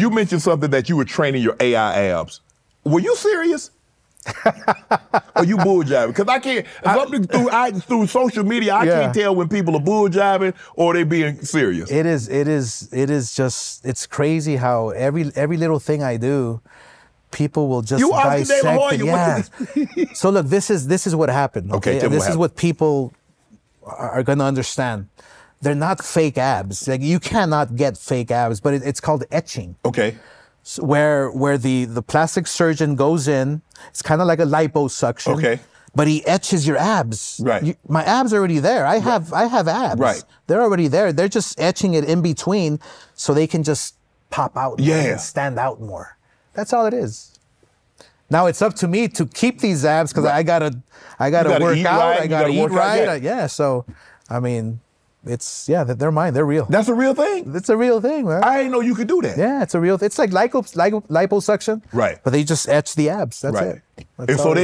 You mentioned something that you were training your AI abs. Were you serious? Or you bull jiving? Because I can't, through social media, I can't tell when people are bull jiving or they being serious. It is just, it's crazy how every little thing I do, people will just dissect it. Yeah. So look, this is what happened. Okay, and this is what people are gonna understand. They're not fake abs. Like, you cannot get fake abs, but it's called etching. Okay. So where the plastic surgeon goes in, it's kind of like a liposuction. Okay. But he etches your abs. Right. My abs are already there. I have abs. Right. They're already there. They're just etching it in between so they can just pop out and stand out more. That's all it is. Now it's up to me to keep these abs because I gotta work out. I gotta eat right. Yeah. So, I mean, they're mine. They're real. That's a real thing? It's a real thing, man. I didn't know you could do that. Yeah, it's a real thing. It's like liposuction. Right. But they just etch the abs. That's it. And so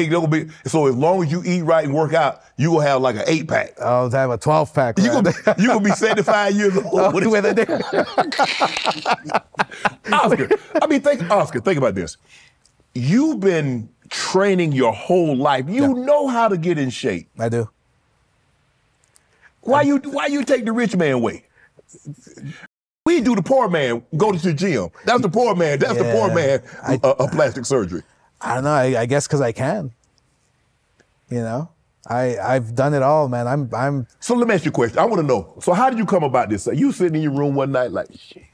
so as long as you eat right and work out, you will have like an 8-pack. Oh, to have a 12-pack. You gonna be 75 years old. Oscar, think about this. You've been training your whole life. You know how to get in shape. I do. Why you take the rich man way? We do the poor man go to the gym. That's the poor man. That's the poor man a plastic surgery. I don't know. I guess because I can. You know, I've done it all, man. I'm. So let me ask you a question. I want to know. So how did you come about this? You sitting in your room one night like, shit,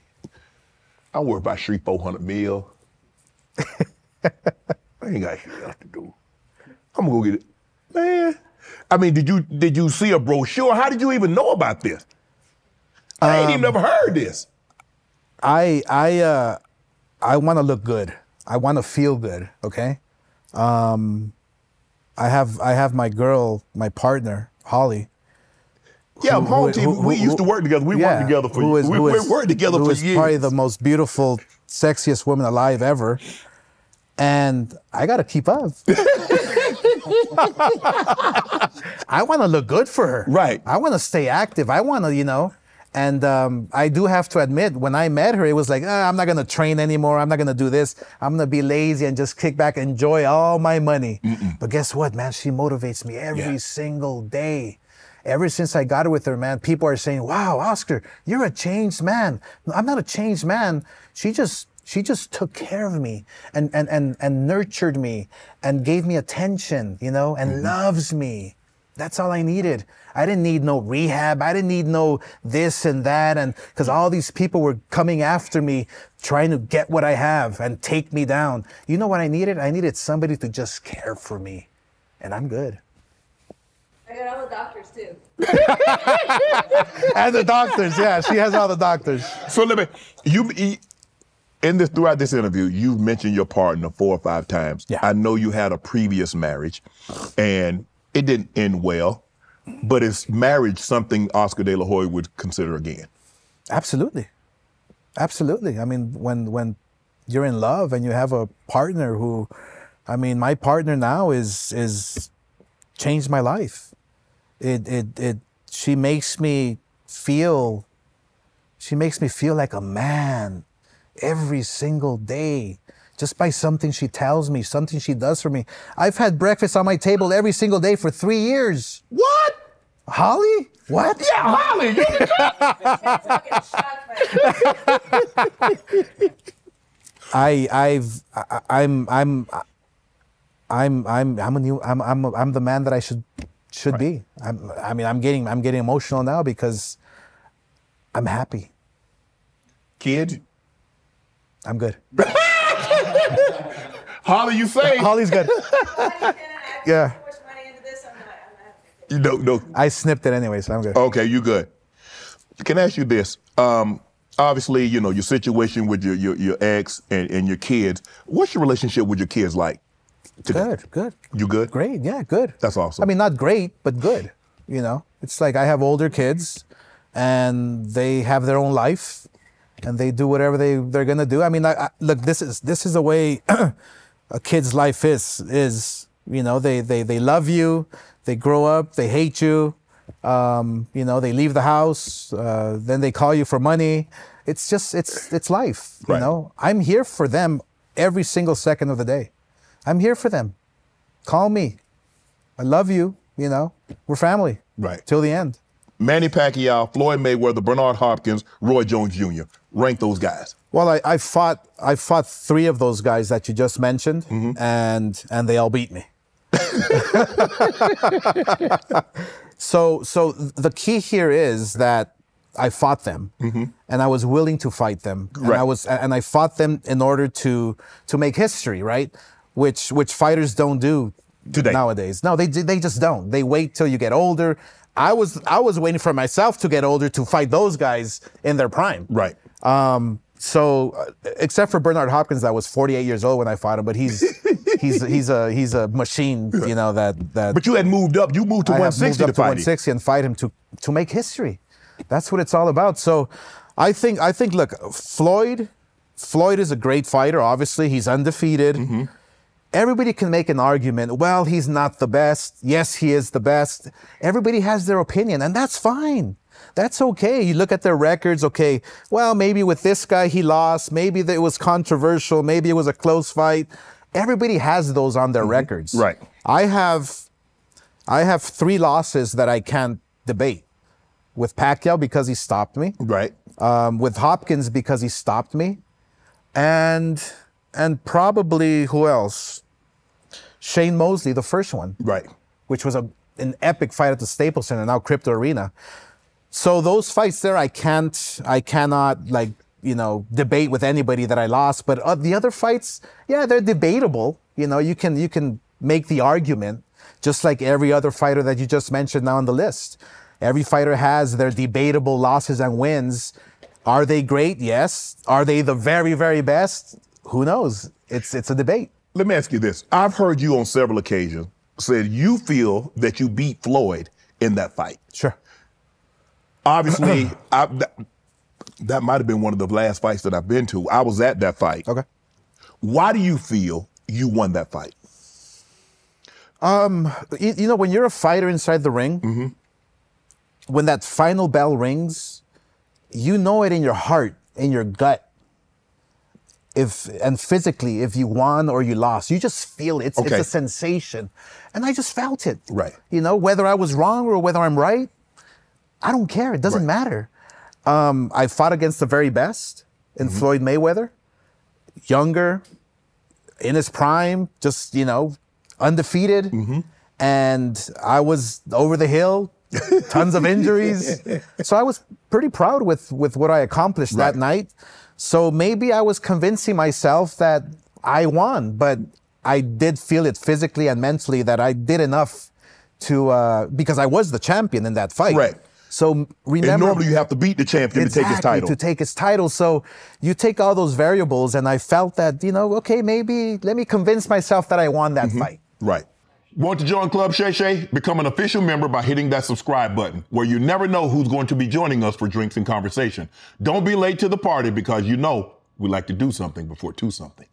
I work about 300-400 mil. I ain't got shit else to do. I'm gonna go get it, man. I mean, did you see a brochure? How did you even know about this? I ain't even ever heard this. I want to look good. I want to feel good. Okay. I have my girl, my partner, Holly. Yeah, we used to work together. We worked together for years. We worked together for years. Who is probably the most beautiful, sexiest woman alive ever. And I got to keep up. I want to look good for her. Right. I want to stay active. I want to, you know. And I do have to admit, when I met her, it was like, I'm not going to train anymore. I'm not going to do this. I'm going to be lazy and just kick back and enjoy all my money. But guess what, man? She motivates me every single day. Ever since I got her with her, man, people are saying, wow, Oscar, you're a changed man. No, I'm not a changed man. She just took care of me and nurtured me and gave me attention, you know, and loves me. That's all I needed. I didn't need no rehab. I didn't need no this and that. And because all these people were coming after me, trying to get what I have and take me down. You know what I needed? I needed somebody to just care for me. And I'm good. I got all the doctors too. And the doctors, yeah. She has all the doctors. So let me, throughout this interview, you've mentioned your partner 4 or 5 times. Yeah. I know you had a previous marriage and it didn't end well, but is marriage something Oscar De La Hoya would consider again? Absolutely. Absolutely. I mean, when you're in love and you have a partner who, I mean, my partner now is changed my life. She makes me feel like a man every single day. Just by something she tells me, something she does for me. I've had breakfast on my table every single day for 3 years. What? Holly? What? Yeah, Holly. I'm the man that I should be. I'm getting emotional now because I'm happy. Kid? I'm good. Holly, you say? Holly's good. Yeah. You no. I snipped it anyway, so I'm good. Okay, you good. Can I ask you this? Obviously, you know, your situation with your ex and your kids. What's your relationship with your kids like today? Good. You good? Great, yeah, good. That's awesome. I mean, not great, but good. You know, it's like I have older kids and they have their own life and they do whatever they're gonna do. I mean, look, this is the way a kid's life is, you know, they love you, they grow up, they hate you, you know, they leave the house, then they call you for money, it's just, it's life, you Right. know? I'm here for them every single second of the day. I'm here for them. Call me. I love you, you know? We're family. Right. Till the end. Manny Pacquiao, Floyd Mayweather, Bernard Hopkins, Roy Jones Jr. Rank those guys. Well, I fought 3 of those guys that you just mentioned, Mm-hmm. and they all beat me. So the key here is that I fought them, and I was willing to fight them, and Right. I fought them in order to make history, right? Which fighters don't do Today. nowadays. No, they just don't. They wait till you get older. I was waiting for myself to get older to fight those guys in their prime. Right. Except for Bernard Hopkins, that was 48 years old when I fought him, but he's a machine, you know, that But you had moved up. You moved to I have 160 moved up to to fight him. 160 and fight him to make history. That's what it's all about. So I think look, Floyd is a great fighter. Obviously, he's undefeated. Everybody can make an argument. Well, he's not the best. Yes, he is the best. Everybody has their opinion, and that's fine. That's okay. You look at their records. Okay, well, maybe with this guy he lost. Maybe it was controversial. Maybe it was a close fight. Everybody has those on their records. Right. I have 3 losses that I can't debate. With Pacquiao because he stopped me. Right. With Hopkins because he stopped me, and probably who else? Shane Mosley, the first one, Right. which was an epic fight at the Staples Center, now Crypto Arena. So those fights there, I cannot like, you know, debate with anybody that I lost. But the other fights, yeah, they're debatable. You know, you can make the argument, just like every other fighter that you just mentioned now on the list. Every fighter has their debatable losses and wins. Are they great? Yes. Are they the very, very best? Who knows? It's a debate. Let me ask you this. I've heard you on several occasions said you feel that you beat Floyd in that fight. Sure. Obviously, that might have been one of the last fights that I've been to. I was at that fight. Okay. Why do you feel you won that fight? You know, when you're a fighter inside the ring, when that final bell rings, you know it in your heart, in your gut. And physically, if you won or you lost, you just feel it. It's Okay. a sensation. And I just felt it. Right. You know, whether I was wrong or whether I'm right, I don't care. It doesn't matter. I fought against the very best in Floyd Mayweather, younger, in his prime, just, you know, undefeated. And I was over the hill, tons of injuries. So I was pretty proud with what I accomplished that night. So maybe I was convincing myself that I won, but I did feel it physically and mentally that I did enough to, because I was the champion in that fight. Right. So remember, And normally you have to beat the champion to take his title. to take his title. So you take all those variables, and I felt that, you know, okay, maybe let me convince myself that I won that fight. Right. Want to join Club Shay Shay? Become an official member by hitting that subscribe button, where you never know who's going to be joining us for drinks and conversation. Don't be late to the party, because you know we like to do something before 2 something.